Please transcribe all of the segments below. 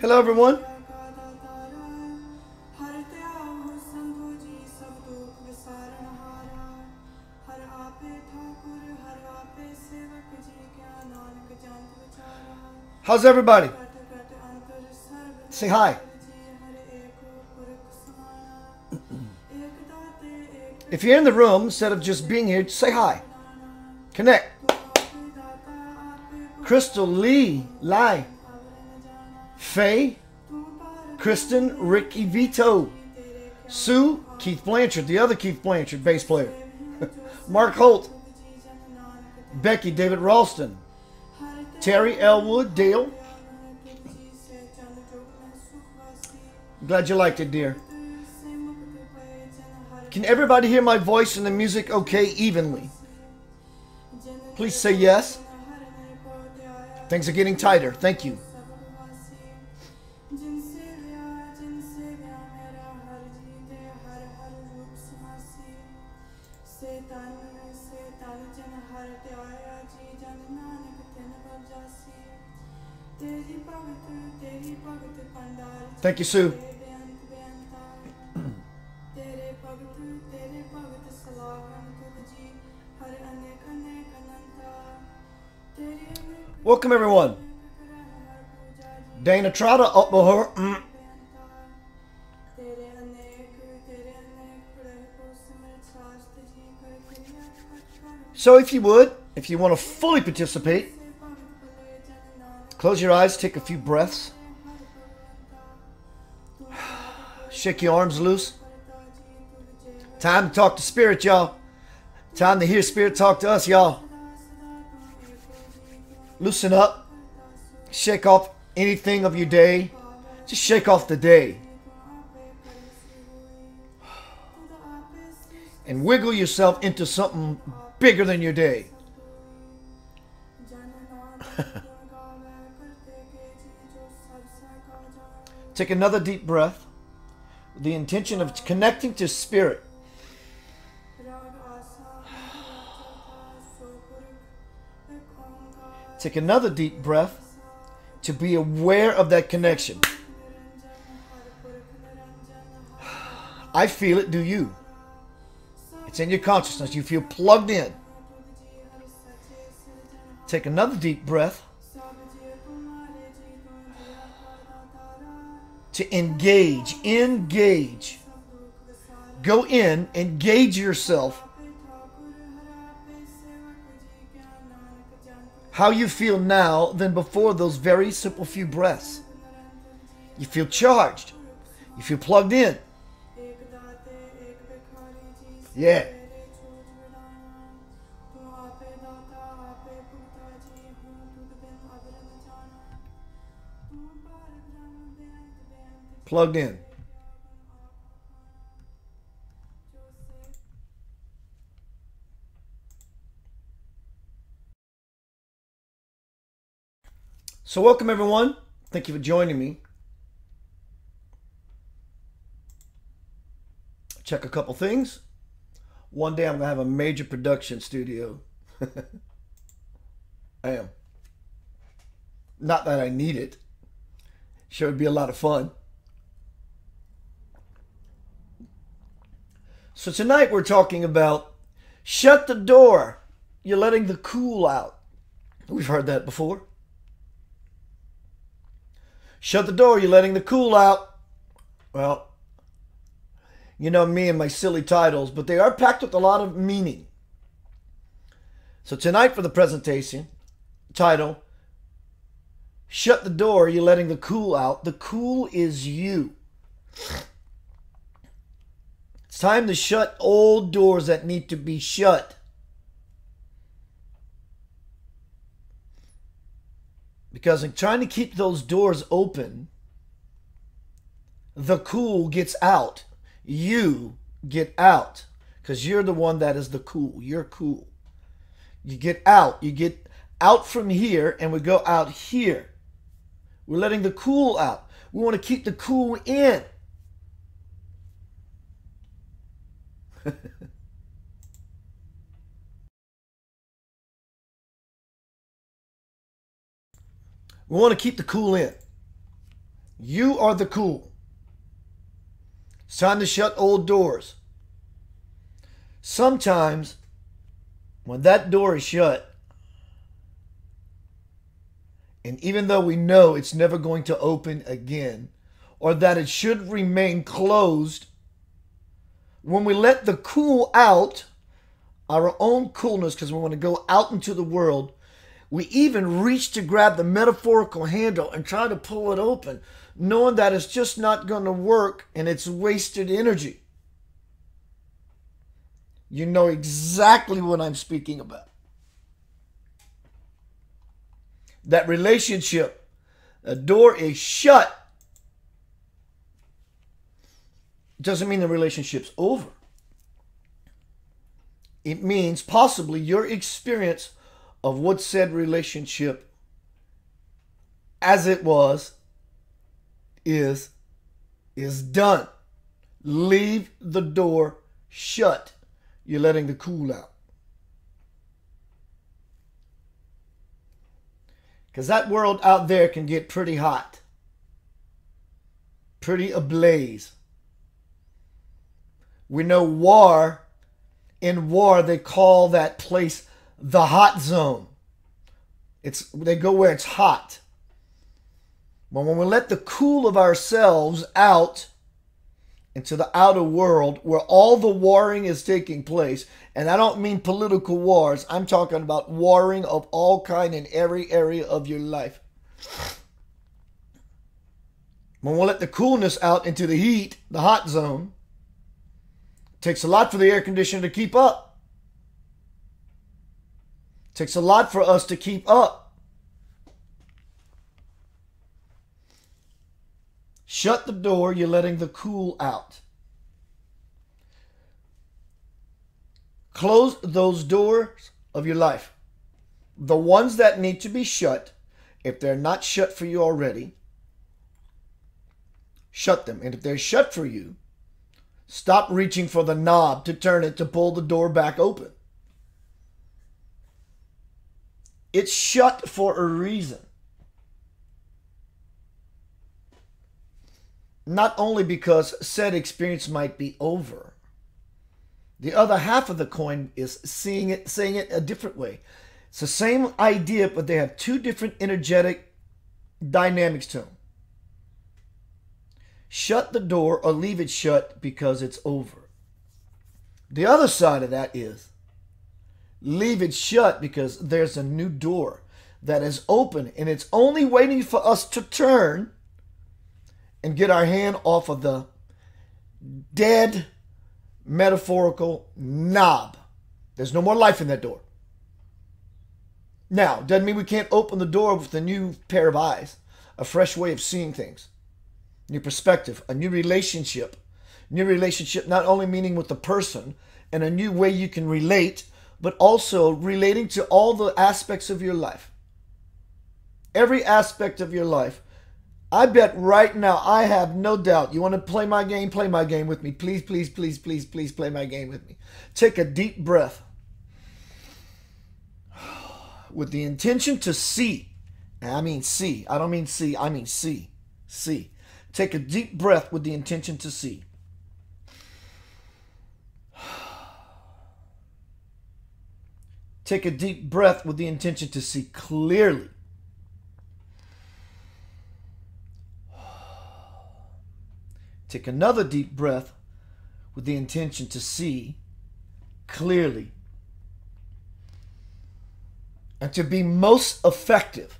Hello, everyone. How's everybody? Say hi. If you're in the room, instead of just being here, say hi. Connect. Crystal, Lee, Lai, Faye, Kristen, Ricky Vito, Sue, Keith Blanchard, the other Keith Blanchard, bass player, Mark Holt, Becky, David Ralston, Terry Elwood, Dale. Glad you liked it, dear. Can everybody hear my voice and the music okay evenly? Please say yes. Things are getting tighter. Thank you. Thank you, Sue. Welcome, everyone. Dana Trotta up her. So if you would, if you want to fully participate, close your eyes, take a few breaths. Shake your arms loose. Time to talk to Spirit, y'all. Time to hear Spirit talk to us, y'all. Loosen up. Shake off anything of your day. Just shake off the day. And wiggle yourself into something bigger than your day. Take another deep breath with the intention of connecting to Spirit. Take another deep breath to be aware of that connection. I feel it, do you? It's in your consciousness. You feel plugged in. Take another deep breath to engage. Engage. Go in, engage yourself. How you feel now than before those very simple few breaths. You feel charged. You feel plugged in. Yeah. Plugged in. So welcome, everyone. Thank you for joining me. Check a couple things. One day I'm going to have a major production studio. I am. Not that I need it. Sure would be a lot of fun. So tonight we're talking about shut the door. You're letting the cool out. We've heard that before. Shut the door, you're letting the cool out. Well, you know me and my silly titles, but they are packed with a lot of meaning. So tonight for the presentation, title, shut the door, you're letting the cool out. The cool is you. It's time to shut old doors that need to be shut. Because in trying to keep those doors open, the cool gets out. You get out. Because you're the one that is the cool. You're cool. You get out. You get out from here and we go out here. We're letting the cool out. We want to keep the cool in. We want to keep the cool in. You are the cool. It's time to shut old doors. Sometimes, when that door is shut, and even though we know it's never going to open again, or that it should remain closed, when we let the cool out, our own coolness, because we want to go out into the world, we even reach to grab the metaphorical handle and try to pull it open, knowing that it's just not going to work and it's wasted energy. You know exactly what I'm speaking about. That relationship, the door is shut. Doesn't mean the relationship's over. It means possibly your experience of what said relationship as it was is done. Leave the door shut. You're letting the cool out. Because that world out there can get pretty hot. Pretty ablaze. We know war. In war, they call that place the hot zone. They go where it's hot. But when we let the cool of ourselves out into the outer world where all the warring is taking place, and I don't mean political wars, I'm talking about warring of all kind in every area of your life. When we let the coolness out into the heat, the hot zone, it takes a lot for the air conditioner to keep up. It takes a lot for us to keep up. Shut the door, you're letting the cool out. Close those doors of your life. The ones that need to be shut, if they're not shut for you already, shut them. And if they're shut for you, stop reaching for the knob to turn it to pull the door back open. It's shut for a reason. Not only because said experience might be over. The other half of the coin is saying it a different way. It's the same idea, but they have two different energetic dynamics to them. Shut the door or leave it shut because it's over. The other side of that is leave it shut because there's a new door that is open and it's only waiting for us to turn and get our hand off of the dead metaphorical knob. There's no more life in that door. Now, doesn't mean we can't open the door with a new pair of eyes, a fresh way of seeing things, new perspective, a new relationship. New relationship not only meaning with the person and a new way you can relate, but also relating to all the aspects of your life. Every aspect of your life. I bet right now, I have no doubt. You want to play my game? Play my game with me. Please, please, please, please, please play my game with me. Take a deep breath. With the intention to see. And I mean see. I don't mean see. I mean see. See. Take a deep breath with the intention to see. Take a deep breath with the intention to see clearly. Take another deep breath with the intention to see clearly. And to be most effective,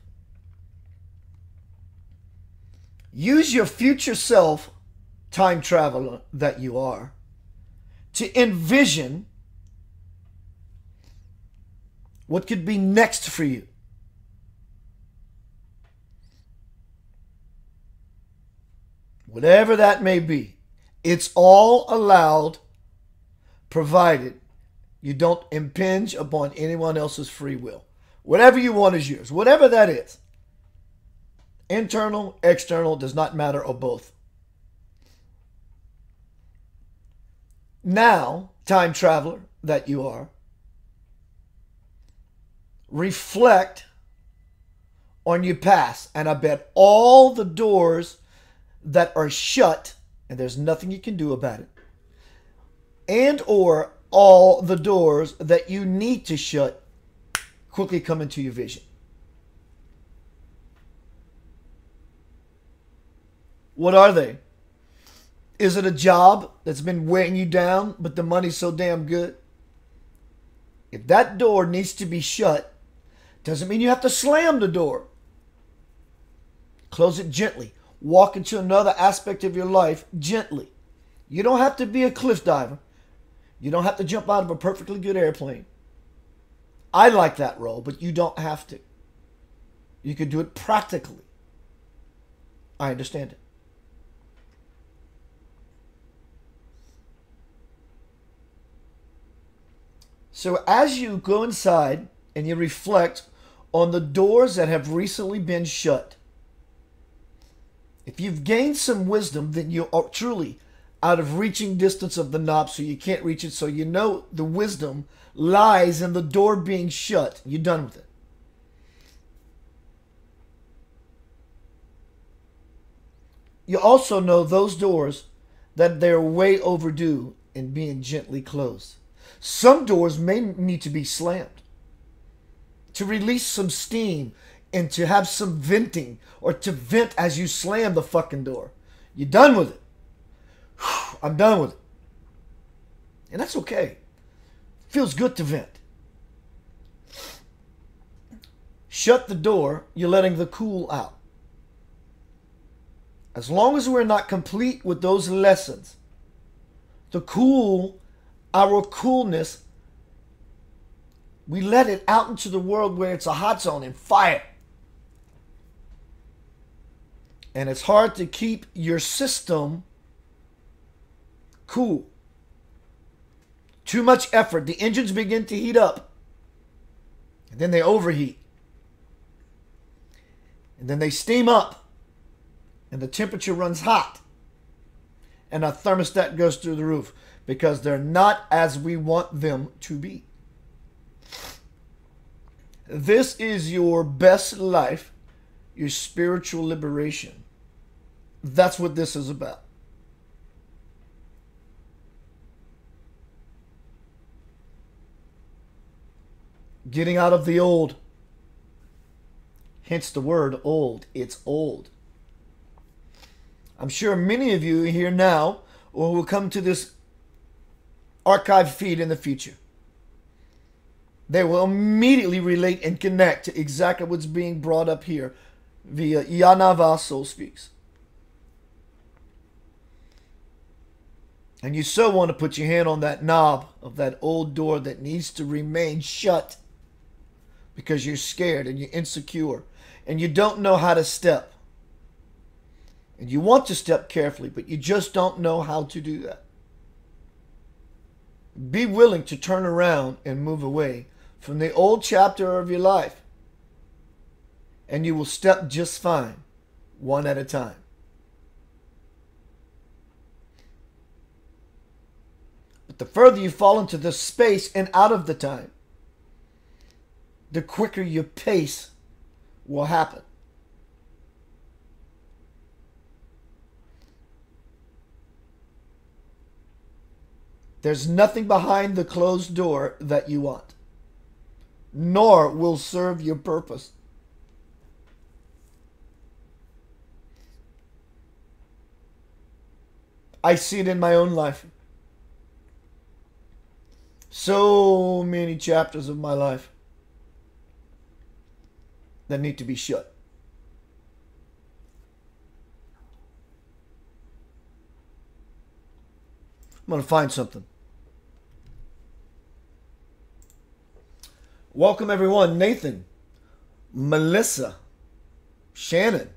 use your future self, time traveler that you are, to envision what could be next for you. Whatever that may be, it's all allowed, provided you don't impinge upon anyone else's free will. Whatever you want is yours. Whatever that is. Internal, external, does not matter, or both. Now, time traveler that you are, reflect on your past. And I bet all the doors that are shut and there's nothing you can do about it, and or all the doors that you need to shut quickly come into your vision. What are they? Is it a job that's been weighing you down, but the money's so damn good? If that door needs to be shut, doesn't mean you have to slam the door. Close it gently. Walk into another aspect of your life gently. You don't have to be a cliff diver. You don't have to jump out of a perfectly good airplane. I like that role, but you don't have to. You can do it practically. I understand it. So as you go inside and you reflect on the doors that have recently been shut, if you've gained some wisdom, then you are truly out of reaching distance of the knob, so you can't reach it, so you know the wisdom lies in the door being shut. You're done with it. You also know those doors that they're way overdue in being gently closed. Some doors may need to be slammed to release some steam and to have some venting, or to vent as you slam the fucking door. You're done with it. I'm done with it. And that's okay. Feels good to vent. Shut the door, you're letting the cool out. As long as we're not complete with those lessons, to cool our coolness, we let it out into the world where it's a hot zone and fire. And it's hard to keep your system cool. Too much effort. The engines begin to heat up. And then they overheat. And then they steam up. And the temperature runs hot. And our thermostat goes through the roof. Because they're not as we want them to be. This is your best life, your spiritual liberation. That's what this is about. Getting out of the old. Hence the word old. It's old. I'm sure many of you here now or will come to this archive feed in the future. They will immediately relate and connect to exactly what's being brought up here via Yanava Soul Speaks. And you so want to put your hand on that knob of that old door that needs to remain shut because you're scared and you're insecure and you don't know how to step. And you want to step carefully, but you just don't know how to do that. Be willing to turn around and move away from the old chapter of your life. And you will step just fine, one at a time. But the further you fall into the space and out of the time, the quicker your pace will happen. There's nothing behind the closed door that you want, nor will serve your purpose. I see it in my own life. So many chapters of my life that need to be shut. I'm going to find something. Welcome everyone. Nathan, Melissa, Shannon.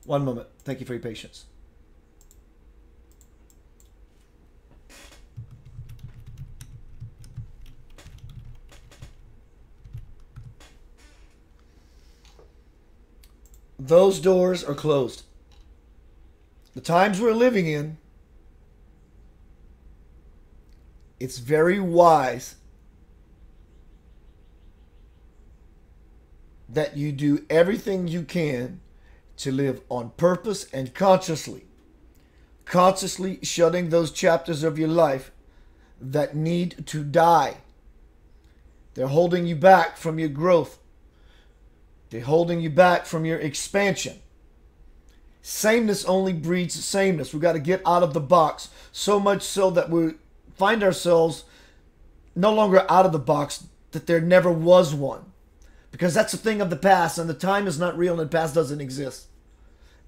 One moment. Thank you for your patience. those doors are closed. The times we're living in, it's very wise that you do everything you can to live on purpose and consciously shutting those chapters of your life that need to die. They're holding you back from your growth. They're holding you back from your expansion. Sameness only breeds sameness. We've got to get out of the box, so much so that we find ourselves no longer out of the box, that there never was one. Because that's a thing of the past, and the time is not real, and the past doesn't exist.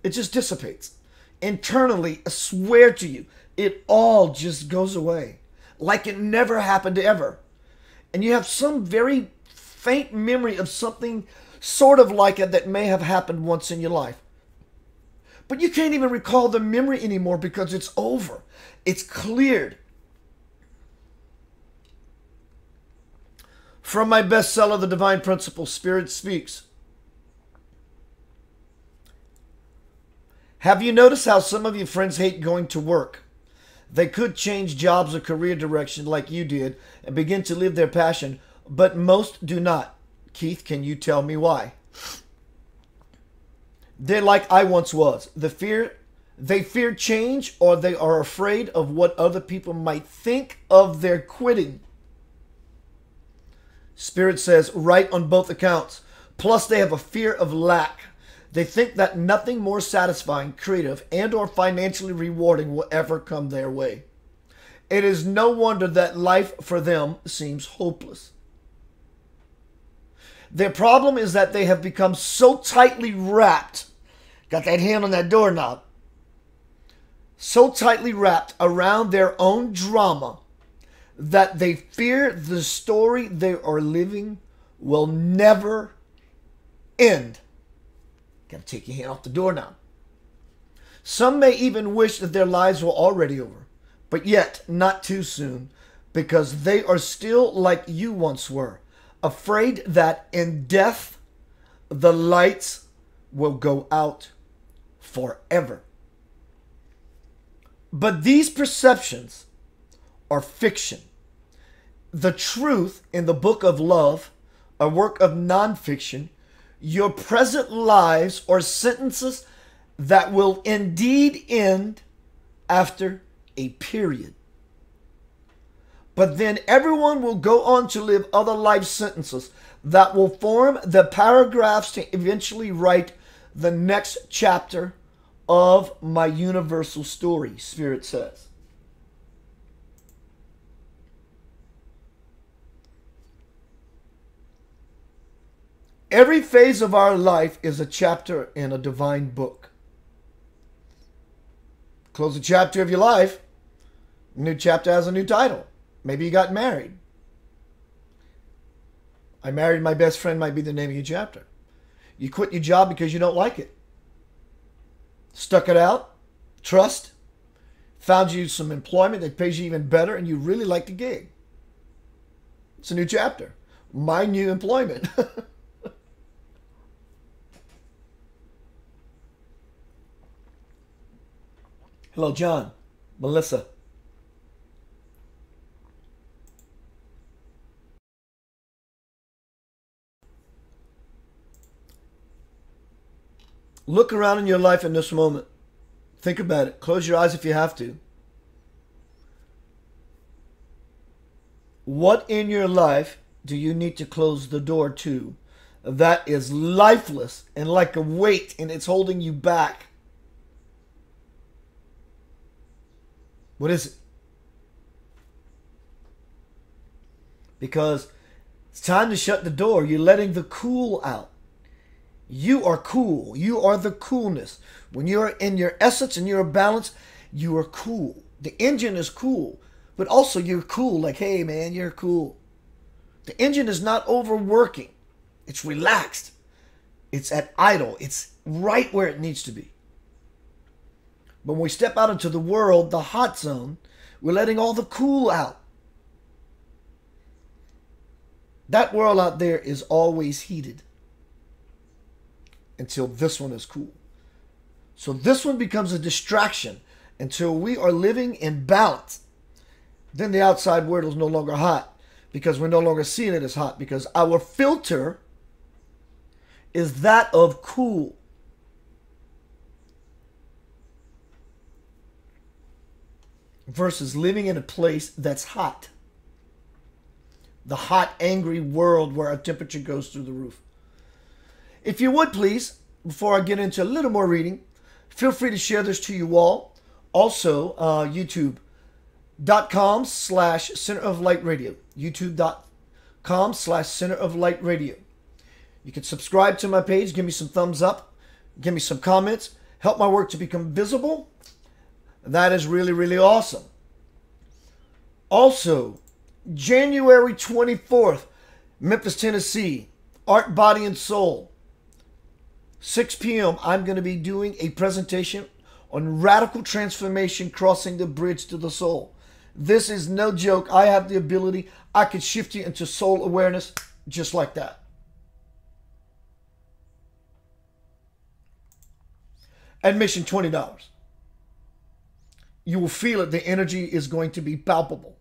It just dissipates. Internally, I swear to you, it all just goes away. Like it never happened ever. And you have some very faint memory of something sort of like it that may have happened once in your life. But you can't even recall the memory anymore because it's over. It's cleared. From my bestseller, The Divine Principle, Spirit Speaks. Have you noticed how some of your friends hate going to work? They could change jobs or career direction like you did and begin to live their passion, but most do not. Keith, can you tell me why? They're like I once was. They fear change, or they are afraid of what other people might think of their quitting. Spirit says right on both accounts. Plus they have a fear of lack. They think that nothing more satisfying, creative, and or financially rewarding will ever come their way. It is no wonder that life for them seems hopeless. Their problem is that they have become so tightly wrapped, got that hand on that doorknob, so tightly wrapped around their own drama that they fear the story they are living will never end. Got to take your hand off the doorknob. Some may even wish that their lives were already over, but yet not too soon, because they are still like you once were, afraid that in death the lights will go out forever. But these perceptions are fiction. The truth in the book of love, a work of nonfiction, your present lives are sentences that will indeed end after a period. But then everyone will go on to live other life sentences that will form the paragraphs to eventually write the next chapter of my universal story, Spirit says. Every phase of our life is a chapter in a divine book. Close a chapter of your life, a new chapter has a new title. Maybe you got married. I married my best friend might be the name of your chapter. You quit your job because you don't like it. Stuck it out, trust, found you some employment that pays you even better, and you really like the gig. It's a new chapter. My new employment. Hello, John, Melissa. Look around in your life in this moment. Think about it. Close your eyes if you have to. What in your life do you need to close the door to that is lifeless and like a weight and it's holding you back? What is it? Because it's time to shut the door. You're letting the cool out. You are cool. You are the coolness. When you're in your essence and you're balanced, you are cool. The engine is cool, but also you're cool. Like, hey, man, you're cool. The engine is not overworking. It's relaxed. It's at idle. It's right where it needs to be. But when we step out into the world, the hot zone, we're letting all the cool out. That world out there is always heated. until this one is cool. So this one becomes a distraction until we are living in balance. Then the outside world is no longer hot because we're no longer seeing it as hot because our filter is that of cool. Versus living in a place that's hot. The hot, angry world where our temperature goes through the roof. If you would please, before I get into a little more reading, feel free to share this to you all. Also, YouTube.com/Center of Light Radio. YouTube.com/Center of Light Radio. You can subscribe to my page, give me some thumbs up, give me some comments, help my work to become visible. That is really, really awesome. Also, January 24th, Memphis, Tennessee, Art, Body, and Soul. 6 p.m., I'm going to be doing a presentation on radical transformation, crossing the bridge to the soul. This is no joke. I have the ability. I could shift you into soul awareness just like that. Admission $20. You will feel it. The energy is going to be palpable.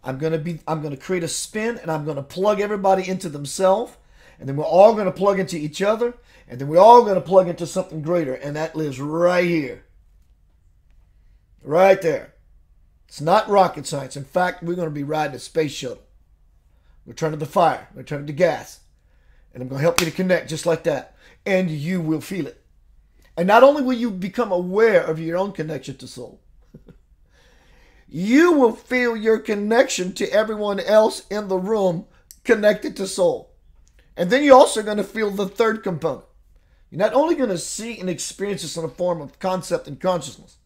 I'm going to create a spin and I'm going to plug everybody into themselves. And then we're all going to plug into each other. And then we're all going to plug into something greater. And that lives right here. Right there. It's not rocket science. In fact, we're going to be riding a space shuttle. We're turning the fire. We're turning the gas. And I'm going to help you to connect just like that. And you will feel it. And not only will you become aware of your own connection to soul, you will feel your connection to everyone else in the room connected to soul. And then you're also going to feel the third component. You're not only going to see and experience this in a form of concept and consciousness,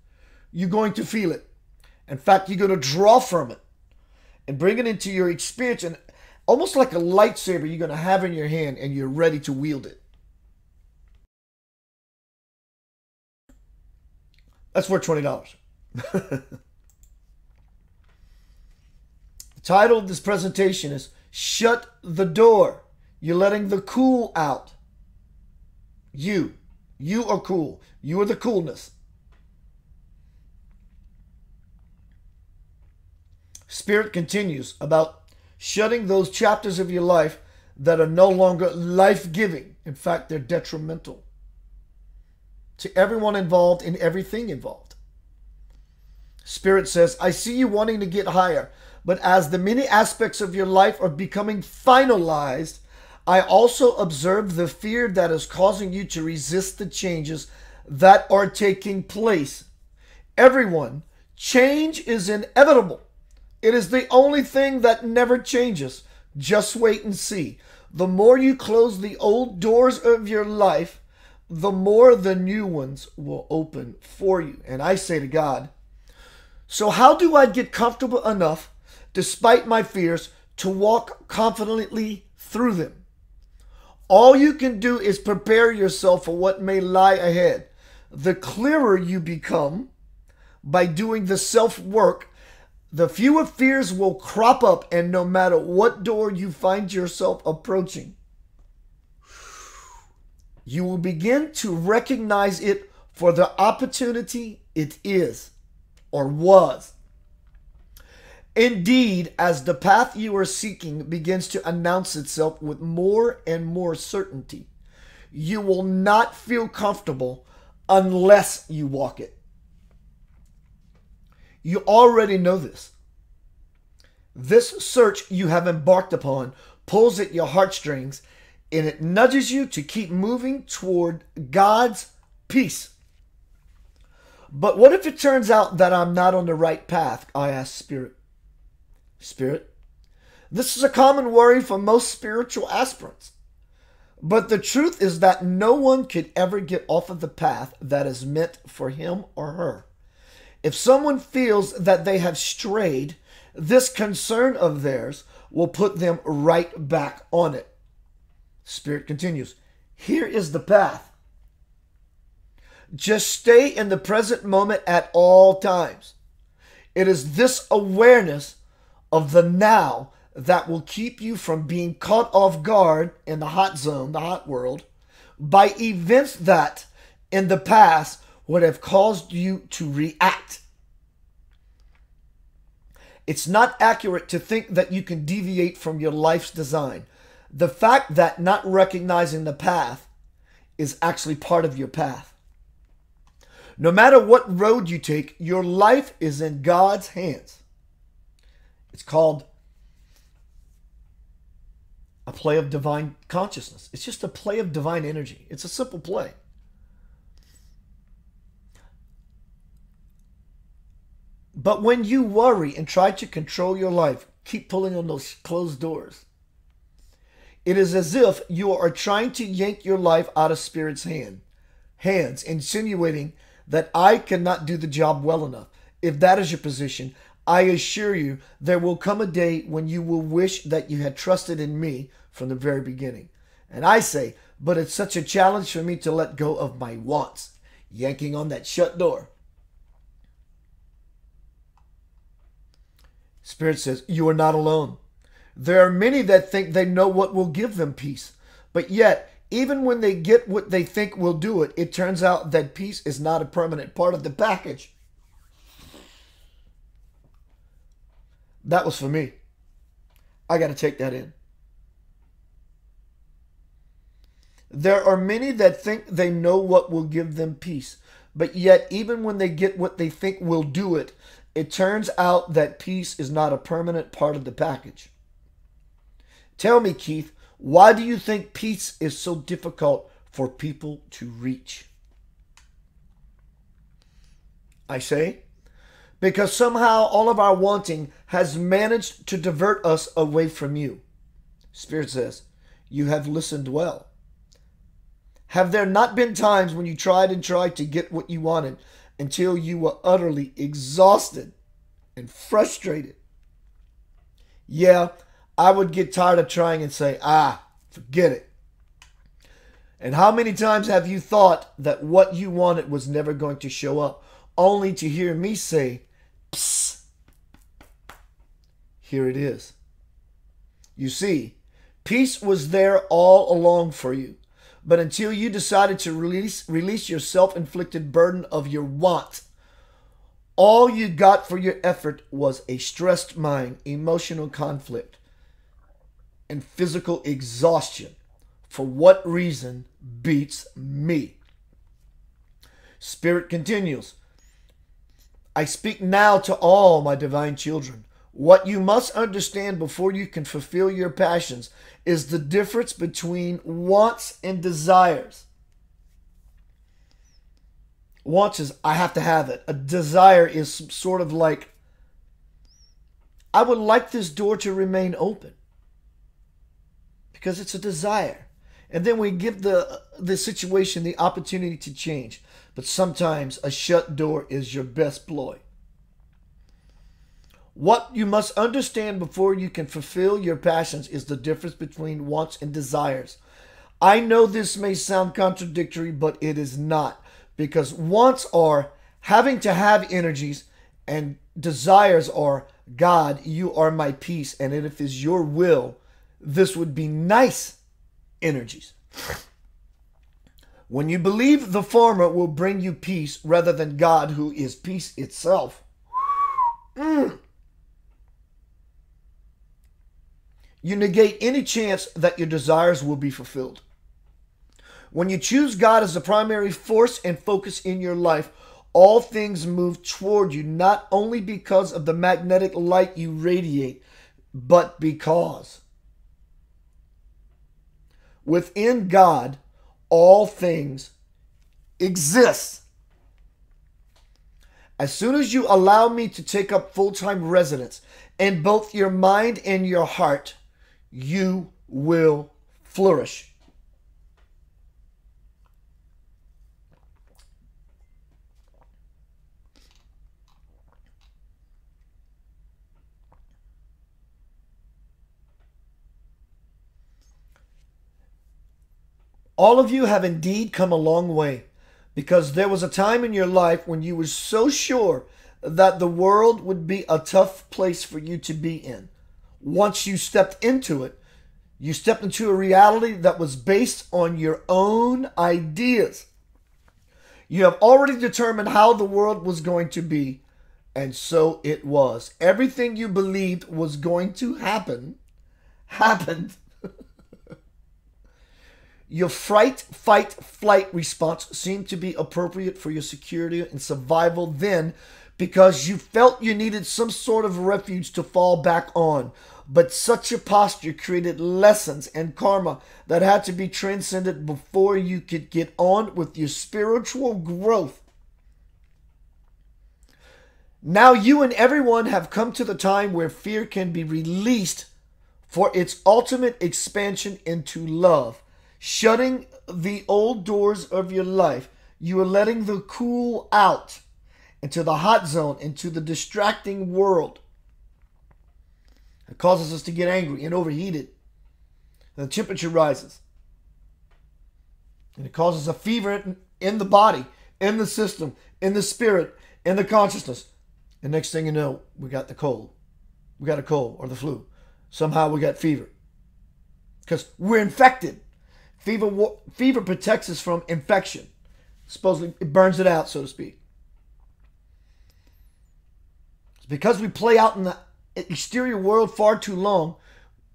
you're going to feel it. In fact, you're going to draw from it and bring it into your experience. And almost like a lightsaber you're going to have in your hand and you're ready to wield it. That's worth $20. The title of this presentation is Shut the Door. You're letting the cool out. You are cool. You are the coolness. Spirit continues about shutting those chapters of your life that are no longer life-giving. In fact, they're detrimental to everyone involved and everything involved. Spirit says, I see you wanting to get higher, but as the many aspects of your life are becoming finalized, I also observe the fear that is causing you to resist the changes that are taking place. Everyone, change is inevitable. It is the only thing that never changes. Just wait and see. The more you close the old doors of your life, the more the new ones will open for you. And I say to God, so how do I get comfortable enough, despite my fears, to walk confidently through them? All you can do is prepare yourself for what may lie ahead. The clearer you become by doing the self-work, the fewer fears will crop up, and no matter what door you find yourself approaching, you will begin to recognize it for the opportunity it is or was. Indeed, as the path you are seeking begins to announce itself with more and more certainty, you will not feel comfortable unless you walk it. You already know this. This search you have embarked upon pulls at your heartstrings, and it nudges you to keep moving toward God's peace. But what if it turns out that I'm not on the right path? I ask Spirit. Spirit, this is a common worry for most spiritual aspirants. But the truth is that no one could ever get off of the path that is meant for him or her. If someone feels that they have strayed, this concern of theirs will put them right back on it. Spirit continues, here is the path. Just stay in the present moment at all times. It is this awareness of the now that will keep you from being caught off guard in the hot zone, the hot world, by events that in the past would have caused you to react. It's not accurate to think that you can deviate from your life's design. The fact that not recognizing the path is actually part of your path. No matter what road you take, your life is in God's hands. It's called a play of divine consciousness. It's just a play of divine energy. It's a simple play. But when you worry and try to control your life, keep pulling on those closed doors. It is as if you are trying to yank your life out of Spirit's hands, insinuating that I cannot do the job well enough. If that is your position, I assure you there will come a day when you will wish that you had trusted in me from the very beginning. And I say, but it's such a challenge for me to let go of my wants, yanking on that shut door. Spirit says, you are not alone. There are many that think they know what will give them peace. But yet, even when they get what they think will do it, it turns out that peace is not a permanent part of the package. That was for me. I got to take that in. There are many that think they know what will give them peace. But yet, even when they get what they think will do it, it turns out that peace is not a permanent part of the package. Tell me, Keith, why do you think peace is so difficult for people to reach? I say, because somehow all of our wanting has managed to divert us away from you. Spirit says, you have listened well. Have there not been times when you tried and tried to get what you wanted until you were utterly exhausted and frustrated? Yeah, I would get tired of trying and say, forget it. And how many times have you thought that what you wanted was never going to show up, only to hear me say, psst, here it is. You see, peace was there all along for you. But until you decided to release your self-inflicted burden of your want, all you got for your effort was a stressed mind, emotional conflict, and physical exhaustion. For what reason beats me? Spirit continues, I speak now to all my divine children. What you must understand before you can fulfill your passions is the difference between wants and desires. Wants is, I have to have it. A desire is sort of like, I would like this door to remain open. Because it's a desire. And then we give the situation the opportunity to change. But sometimes a shut door is your best ploy. What you must understand before you can fulfill your passions is the difference between wants and desires. I know this may sound contradictory, but it is not. Because wants are having to have energies, and desires are, God, you are my peace, and if it is your will, this would be nice energies. When you believe the former will bring you peace rather than God, who is peace itself, you negate any chance that your desires will be fulfilled. When you choose God as the primary force and focus in your life, all things move toward you, not only because of the magnetic light you radiate, but because within God, all things exist. As soon as you allow me to take up full-time residence in both your mind and your heart, you will flourish. All of you have indeed come a long way, because there was a time in your life when you were so sure that the world would be a tough place for you to be in. Once you stepped into it, You stepped into a reality that was based on your own ideas. You have already determined how the world was going to be, and so it was. Everything you believed was going to happen, happened. Your fright, fight, flight response seemed to be appropriate for your security and survival then because you felt you needed some sort of refuge to fall back on. But such a posture created lessons and karma that had to be transcended before you could get on with your spiritual growth. Now you and everyone have come to the time where fear can be released for its ultimate expansion into love. Shutting the old doors of your life, you are letting the cool out into the hot zone, into the distracting world. It causes us to get angry and overheated. The temperature rises. And it causes a fever in the body, in the system, in the spirit, in the consciousness. And next thing you know, we got the cold. We got a cold or the flu. Somehow we got fever. Because we're infected. Fever protects us from infection. Supposedly, it burns it out, so to speak. It's because we play out in the exterior world far too long,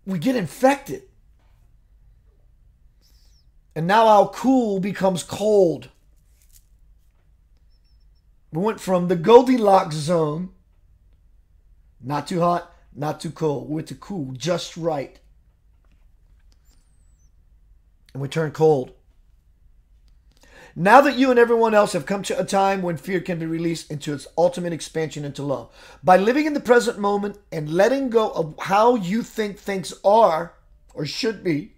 we get infected. And now our cool becomes cold. We went from the Goldilocks zone, not too hot, not too cold. We went to cool, just right. And we turn cold. Now that you and everyone else have come to a time when fear can be released into its ultimate expansion into love, by living in the present moment and letting go of how you think things are or should be,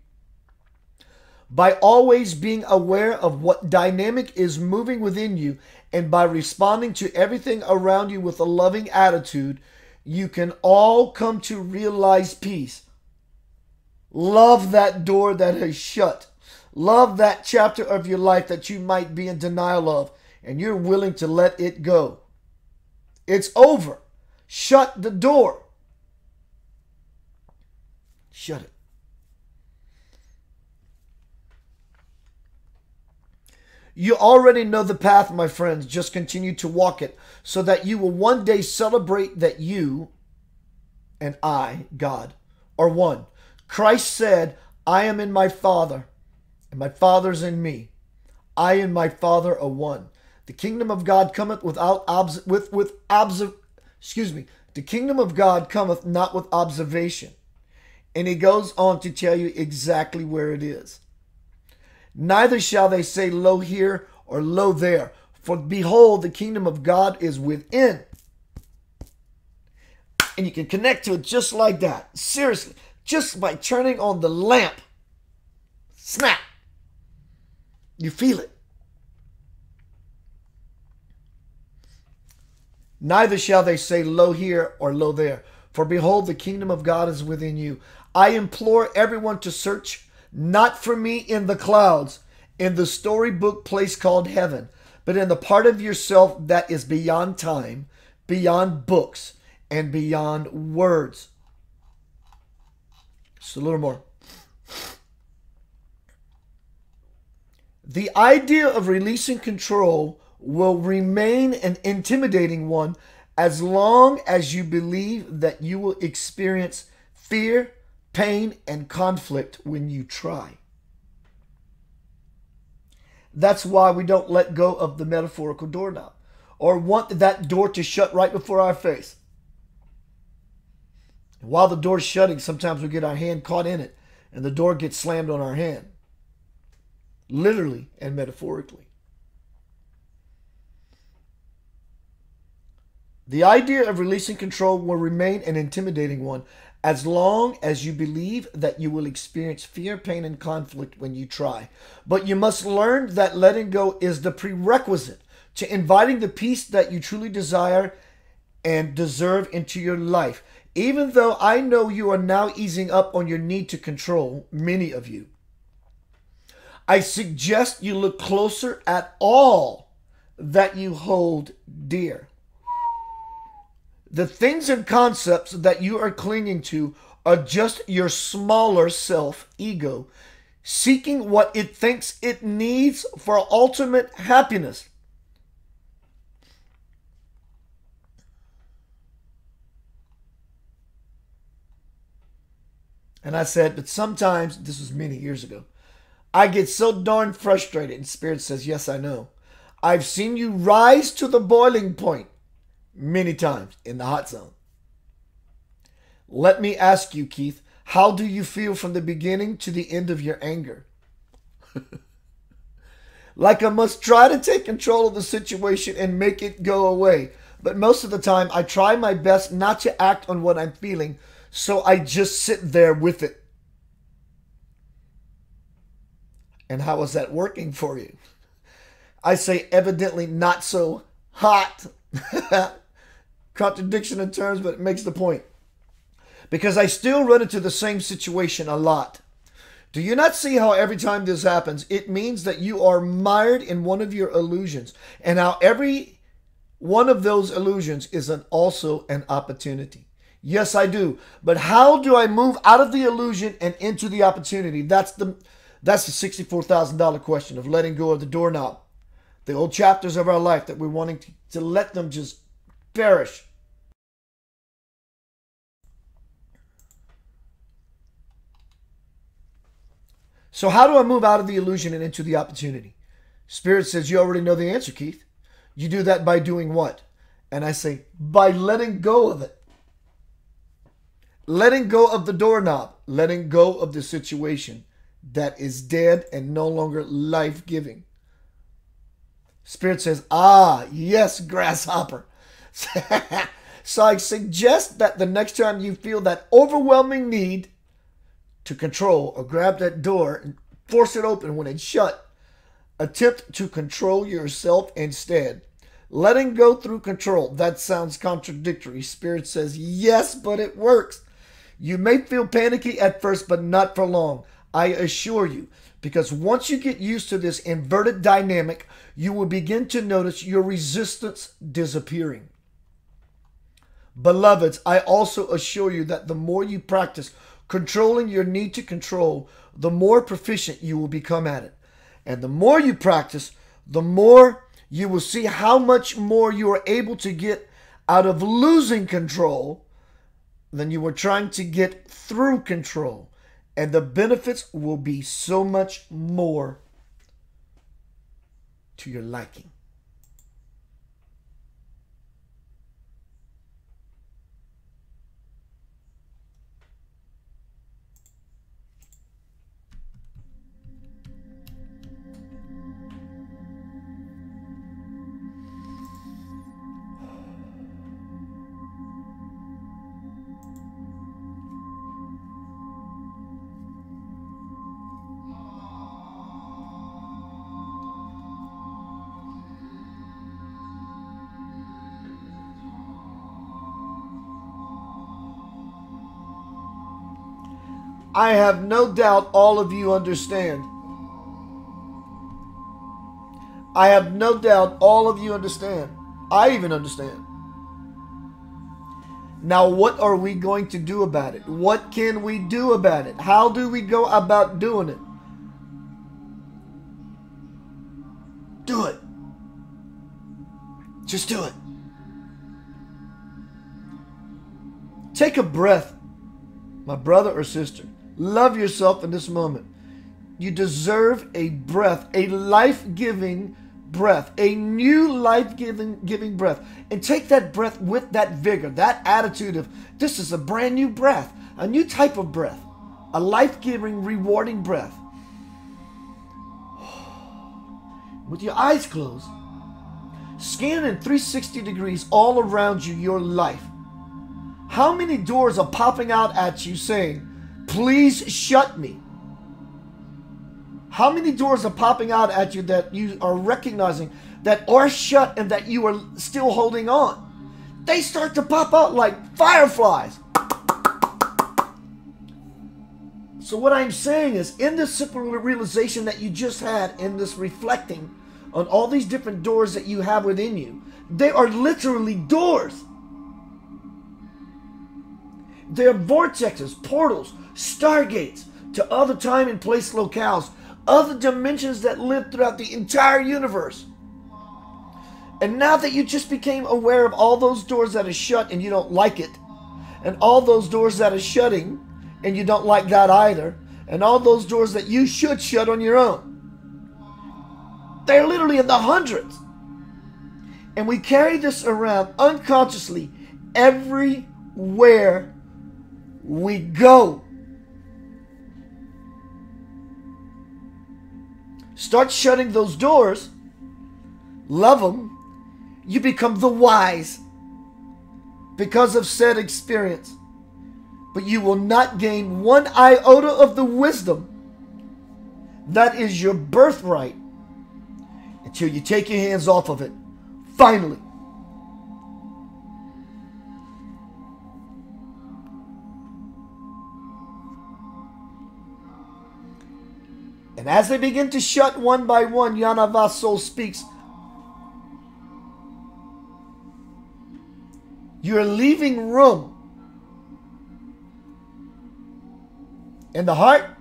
by always being aware of what dynamic is moving within you, and by responding to everything around you with a loving attitude, you can all come to realize peace. Love that door that has shut. Love that chapter of your life that you might be in denial of, and you're willing to let it go. It's over. Shut the door. Shut it. You already know the path, my friends. Just continue to walk it so that you will one day celebrate that you and I, God, are one. Christ said, I am in my Father, and my Father's in me. I and my Father are one. The kingdom of God cometh The kingdom of God cometh not with observation. And he goes on to tell you exactly where it is. Neither shall they say, lo here or lo there. For behold, the kingdom of God is within. And you can connect to it just like that. Seriously. Just by turning on the lamp. Snap. You feel it. Neither shall they say, lo here or lo there. For behold, the kingdom of God is within you. I implore everyone to search not for me in the clouds, in the storybook place called heaven, but in the part of yourself that is beyond time, beyond books, and beyond words. Just a little more. The idea of releasing control will remain an intimidating one as long as you believe that you will experience fear, pain, and conflict when you try. That's why we don't let go of the metaphorical doorknob or want that door to shut right before our face. And while the door's shutting, sometimes we get our hand caught in it and the door gets slammed on our hand. Literally and metaphorically. The idea of releasing control will remain an intimidating one as long as you believe that you will experience fear, pain, and conflict when you try. But you must learn that letting go is the prerequisite to inviting the peace that you truly desire and deserve into your life. Even though I know you are now easing up on your need to control, many of you, I suggest you look closer at all that you hold dear. The things and concepts that you are clinging to are just your smaller self ego seeking what it thinks it needs for ultimate happiness. And I said, but sometimes, this was many years ago, I get so darn frustrated. And Spirit says, yes, I know. I've seen you rise to the boiling point many times in the hot zone. Let me ask you, Keith, how do you feel from the beginning to the end of your anger? Like I must try to take control of the situation and make it go away. But most of the time, I try my best not to act on what I'm feeling, so I just sit there with it. And how is that working for you? I say evidently not so hot. Contradiction in terms, but it makes the point. Because I still run into the same situation a lot. Do you not see how every time this happens, it means that you are mired in one of your illusions, and how every one of those illusions is also an opportunity? Yes, I do. But how do I move out of the illusion and into the opportunity? That's the $64,000 question of letting go of the doorknob. The old chapters of our life that we're wanting to let them just perish. So how do I move out of the illusion and into the opportunity? Spirit says, you already know the answer, Keith. You do that by doing what? And I say, by letting go of it. Letting go of the doorknob. Letting go of the situation that is dead and no longer life-giving. Spirit says, ah, yes, grasshopper. So I suggest that the next time you feel that overwhelming need to control or grab that door and force it open when it's shut, attempt to control yourself instead. Letting go through control. That sounds contradictory. Spirit says, yes, but it works. You may feel panicky at first, but not for long. I assure you. Because once you get used to this inverted dynamic, you will begin to notice your resistance disappearing. Beloveds, I also assure you that the more you practice controlling your need to control, the more proficient you will become at it. And the more you practice, the more you will see how much more you are able to get out of losing control than you were trying to get through control. And the benefits will be so much more to your liking. I have no doubt all of you understand. I have no doubt all of you understand. I even understand. Now, what are we going to do about it? What can we do about it? How do we go about doing it? Do it. Just do it. Take a breath, my brother or sister. Love yourself in this moment. You deserve a breath, a life-giving breath, a new life-giving breath. And take that breath with that vigor, that attitude of, this is a brand new breath, a new type of breath, a life-giving, rewarding breath. With your eyes closed, scan in 360 degrees all around you, your life. How many doors are popping out at you saying, please shut me? How many doors are popping out at you that you are recognizing that are shut and that you are still holding on? They start to pop out like fireflies. So what I'm saying is, in this simple realization that you just had, in this reflecting on all these different doors that you have within you, they are literally doors. They are vortexes, portals, stargates to other time and place locales, other dimensions that live throughout the entire universe. And now that you just became aware of all those doors that are shut and you don't like it, and all those doors that are shutting and you don't like that either, and all those doors that you should shut on your own, they're literally in the hundreds. And we carry this around unconsciously everywhere we go. Start shutting those doors. Love them. You become the wise because of said experience. But you will not gain one iota of the wisdom that is your birthright until you take your hands off of it. Finally. And as they begin to shut one by one, Yanava Soul speaks. You're leaving room in the heart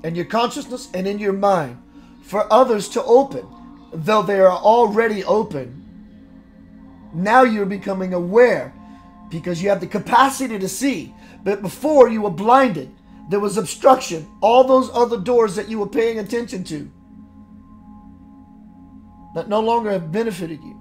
and your consciousness and in your mind for others to open, though they are already open. Now you're becoming aware because you have the capacity to see. But before you were blinded. There was obstruction. All those other doors that you were paying attention to that no longer have benefited you.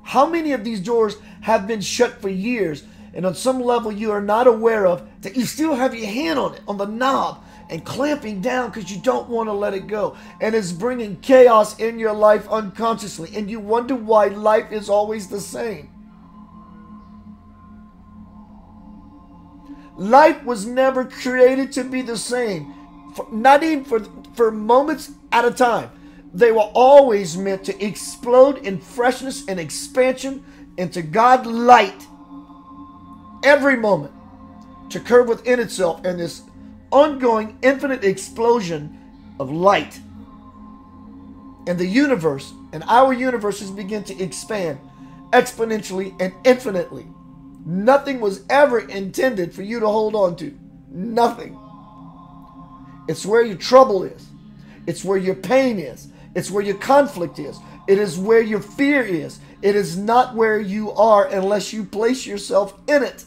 How many of these doors have been shut for years and on some level you are not aware of, that you still have your hand on it, on the knob, and clamping down because you don't want to let it go, and it's bringing chaos in your life unconsciously, and you wonder why life is always the same. Life was never created to be the same, not even for moments at a time. They were always meant to explode in freshness and expansion into God light every moment, to curve within itself in this ongoing infinite explosion of light. And the universe and our universes begin to expand exponentially and infinitely. Nothing was ever intended for you to hold on to. Nothing. It's where your trouble is. It's where your pain is. It's where your conflict is. It is where your fear is. It is not where you are unless you place yourself in it.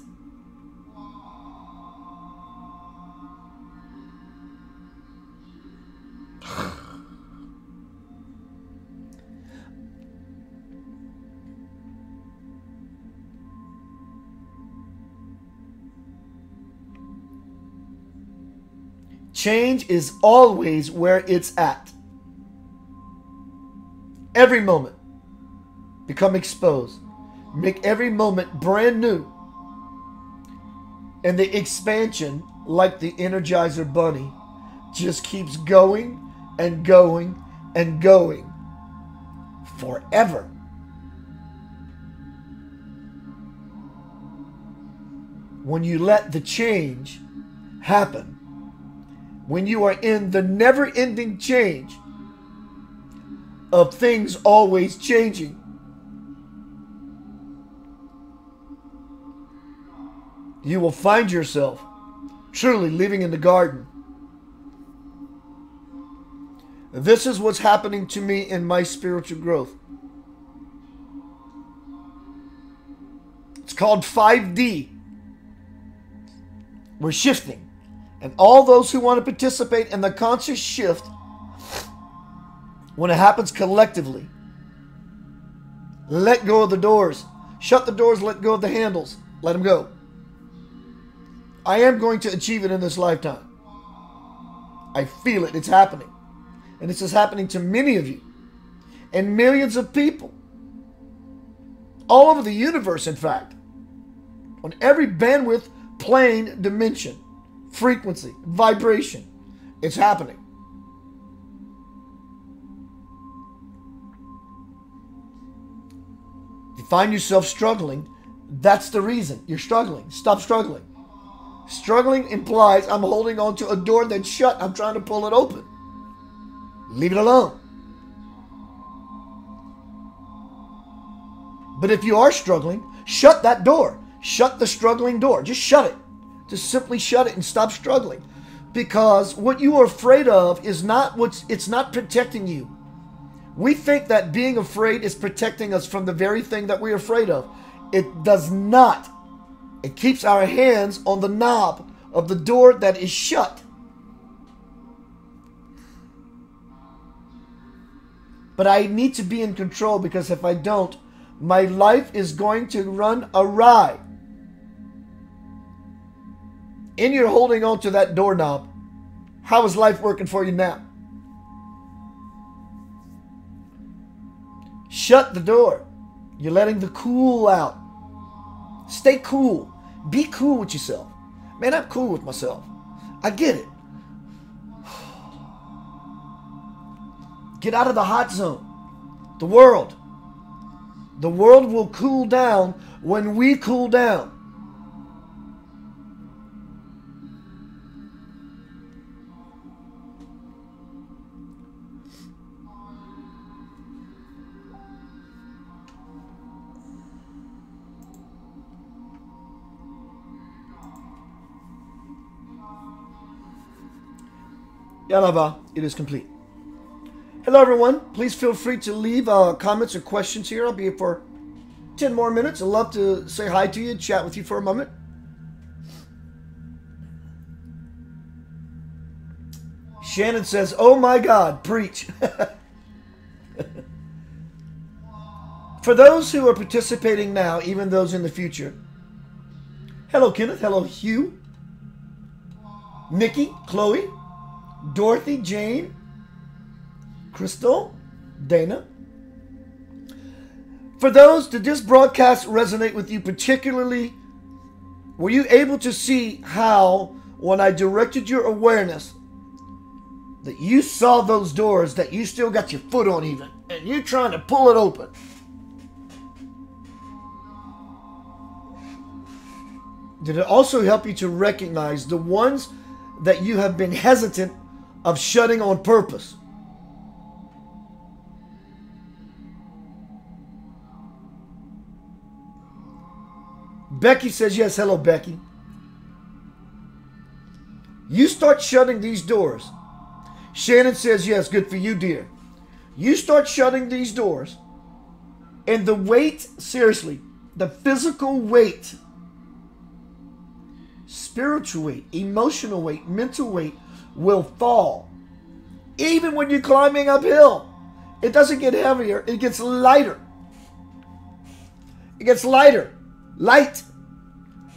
Change is always where it's at. Every moment. Become exposed. Make every moment brand new. And the expansion, like the Energizer Bunny, just keeps going and going and going. Forever. When you let the change happen, when you are in the never-ending change of things always changing, you will find yourself truly living in the garden. This is what's happening to me in my spiritual growth. It's called 5D. We're shifting. And all those who want to participate in the conscious shift, when it happens collectively, let go of the doors. Shut the doors, let go of the handles. Let them go. I am going to achieve it in this lifetime. I feel it. It's happening. And this is happening to many of you. And millions of people. All over the universe, in fact. On every bandwidth, plane, dimension. Frequency, vibration. It's happening. If you find yourself struggling, that's the reason you're struggling. Stop struggling. Struggling implies I'm holding on to a door that's shut. I'm trying to pull it open. Leave it alone. But if you are struggling, shut that door. Shut the struggling door. Just shut it. Just simply shut it and stop struggling. Because what you are afraid of is not it's not protecting you. We think that being afraid is protecting us from the very thing that we're afraid of. It does not. It keeps our hands on the knob of the door that is shut. But I need to be in control, because if I don't, my life is going to run awry. And you're holding on to that doorknob. How is life working for you now? Shut the door. You're letting the cool out. Stay cool. Be cool with yourself. Man, I'm cool with myself. I get it. Get out of the hot zone. The world. The world will cool down when we cool down. Yalava, it is complete. Hello, everyone. Please feel free to leave comments or questions here. I'll be here for 10 more minutes. I'd love to say hi to you and chat with you for a moment. Shannon says, oh my God, preach. For those who are participating now, even those in the future. Hello, Kenneth. Hello, Hugh. Nikki, Chloe, Dorothy, Jane, Crystal, Dana. For those, did this broadcast resonate with you particularly? Were you able to see how, when I directed your awareness, that you saw those doors that you still got your foot on even, and you're trying to pull it open? Did it also help you to recognize the ones that you have been hesitant of shutting on purpose? Becky says yes. Hello, Becky. You start shutting these doors. Shannon says yes. Good for you, dear. You start shutting these doors, and the weight, seriously, the physical weight, spiritual weight, emotional weight, mental weight will fall. Even when you're climbing uphill, it doesn't get heavier, it gets lighter. It gets lighter. Light.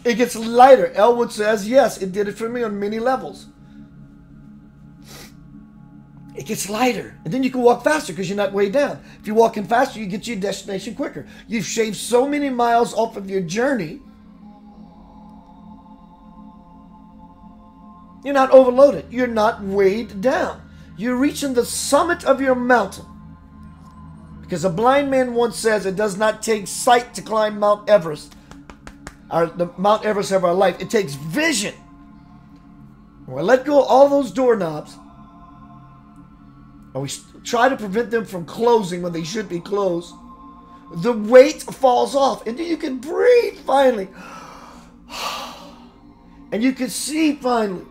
It gets lighter. Elwood says, yes, it did it for me on many levels. It gets lighter. And then you can walk faster because you're not way down. If you're walking faster, you get to your destination quicker. You've shaved so many miles off of your journey. You're not overloaded. You're not weighed down. You're reaching the summit of your mountain. Because a blind man once says, it does not take sight to climb Mount Everest. The Mount Everest of our life. It takes vision. When we let go of all those doorknobs, and we try to prevent them from closing when they should be closed, the weight falls off. And then you can breathe finally. And you can see finally.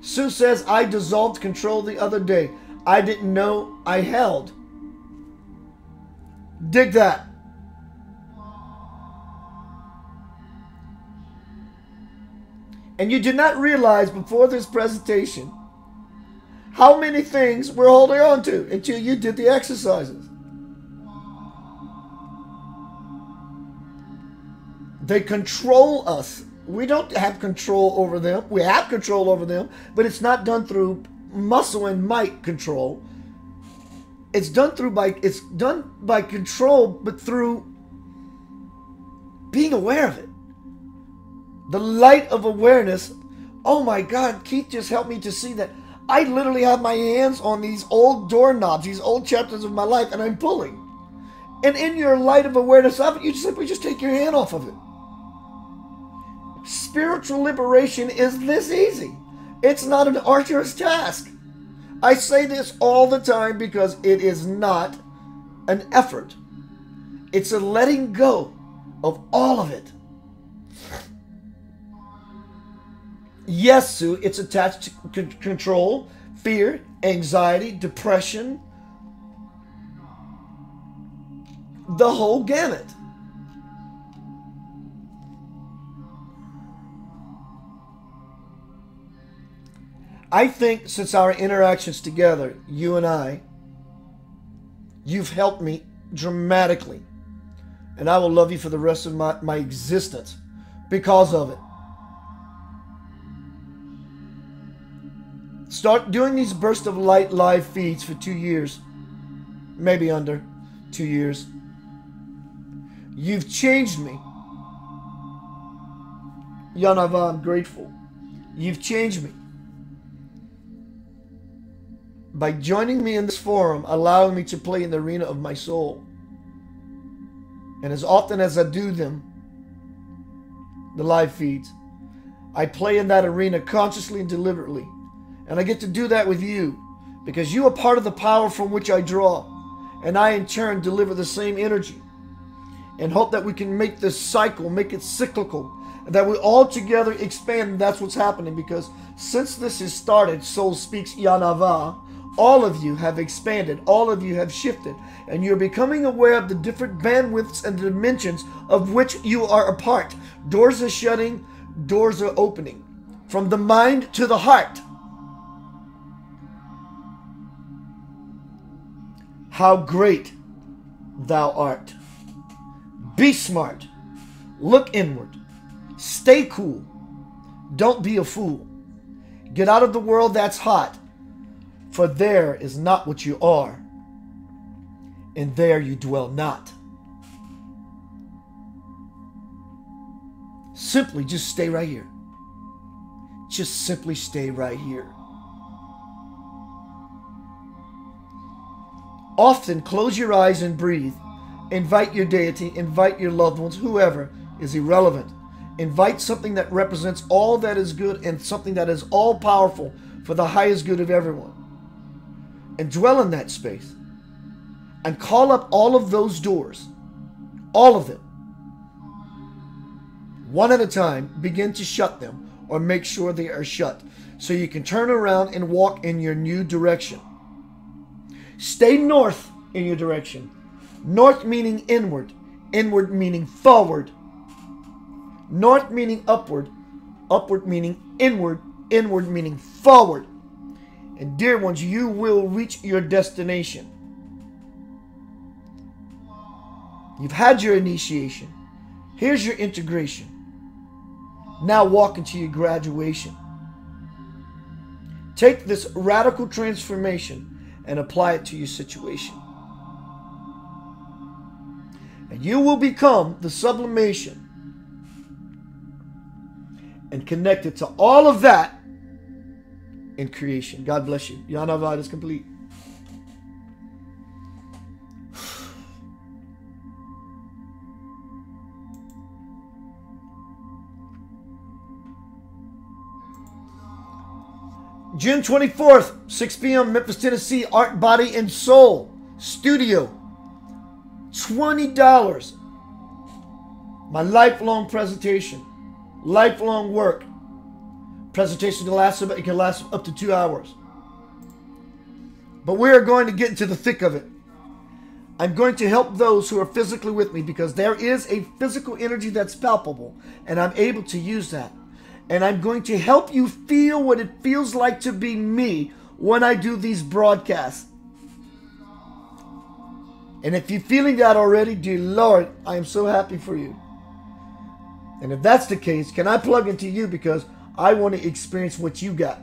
Sue says, I dissolved control the other day. I didn't know I held. Dig that. And you did not realize before this presentation how many things we're holding on to until you did the exercises. They control us. We don't have control over them. We have control over them, but it's not done through muscle and might control. It's done by control, but through being aware of it. The light of awareness. Oh my God, Keith just helped me to see that I literally have my hands on these old doorknobs, these old chapters of my life, and I'm pulling. And in your light of awareness of it, you simply just take your hand off of it. Spiritual liberation is this easy. It's not an arduous task. I say this all the time because it is not an effort. It's a letting go. of all of it. Yes, Sue, it's attached to control, fear, anxiety, depression, the whole gamut. I think since our interactions together, you and I, you've helped me dramatically. And I will love you for the rest of my existence because of it. Start doing these bursts of light live feeds for 2 years. Maybe under 2 years. You've changed me. Yanava, I'm grateful. You've changed me. By joining me in this forum, allowing me to play in the arena of my soul. And as often as I do them, the live feeds, I play in that arena consciously and deliberately. And I get to do that with you because you are part of the power from which I draw. And I in turn deliver the same energy and hope that we can make this cycle, make it cyclical, and that we all together expand. And that's what's happening because since this has started, Soul Speaks Yanava, all of you have expanded, all of you have shifted, and you're becoming aware of the different bandwidths and dimensions of which you are a part. Doors are shutting, doors are opening. From the mind to the heart. How great thou art. Be smart. Look inward. Stay cool. Don't be a fool. Get out of the world that's hot. For there is not what you are, and there you dwell not. Simply just stay right here. Just simply stay right here. Often close your eyes and breathe. Invite your deity, invite your loved ones, whoever is irrelevant. Invite something that represents all that is good and something that is all powerful for the highest good of everyone. And dwell in that space. And call up all of those doors. All of them. One at a time, begin to shut them or make sure they are shut so you can turn around and walk in your new direction. Stay north in your direction. North meaning inward. Inward meaning forward. North meaning upward. Upward meaning inward. Inward meaning forward. And dear ones, you will reach your destination. You've had your initiation. Here's your integration. Now walk into your graduation. Take this radical transformation and apply it to your situation. And you will become the sublimation and connected to all of that in creation. God bless you. Yanavad is complete. June 24th, 6 p.m., Memphis, Tennessee, Art, Body, and Soul Studio. $20. My lifelong presentation. Lifelong work. Presentation can last up to 2 hours. But we are going to get into the thick of it. I'm going to help those who are physically with me because there is a physical energy that's palpable and I'm able to use that. And I'm going to help you feel what it feels like to be me when I do these broadcasts. And if you're feeling that already, dear Lord, I am so happy for you. And if that's the case, can I plug into you because I want to experience what you got.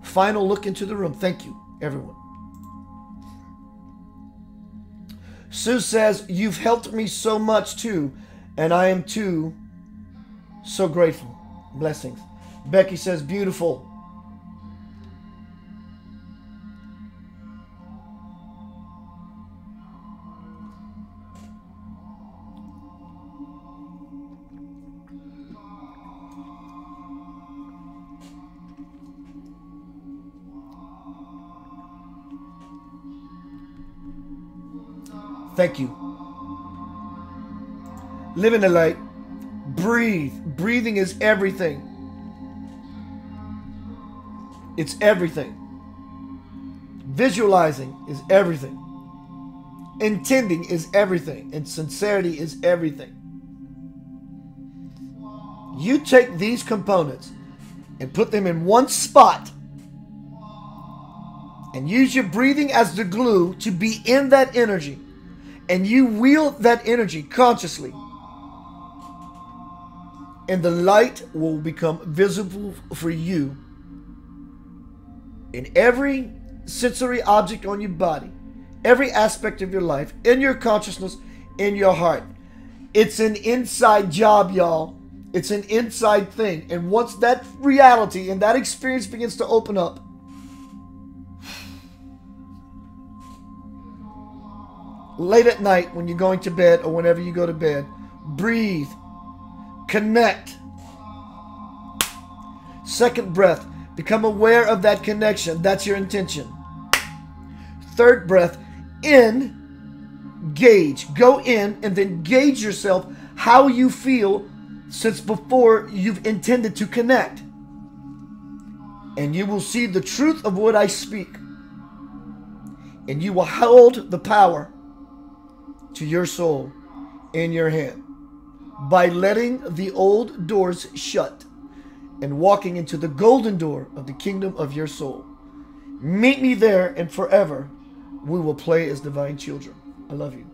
Final look into the room. Thank you, everyone. Sue says, you've helped me so much too, and I am too so grateful. Blessings. Becky says, beautiful. Thank you. Live in the light. Breathe. Breathing is everything. It's everything. Visualizing is everything. Intending is everything. And sincerity is everything. You take these components and put them in one spot and use your breathing as the glue to be in that energy, and you wield that energy consciously, and the light will become visible for you in every sensory object on your body, every aspect of your life, in your consciousness, in your heart. It's an inside job, y'all. It's an inside thing. And once that reality and that experience begins to open up, late at night when you're going to bed or whenever you go to bed, breathe, connect. Second breath, become aware of that connection. That's your intention. Third breath, engage. Go in and then gauge yourself how you feel since before you've intended to connect. And you will see the truth of what I speak. And you will hold the power to your soul in your hand by letting the old doors shut and walking into the golden door of the kingdom of your soul. Meet me there, and forever we will play as divine children. I love you.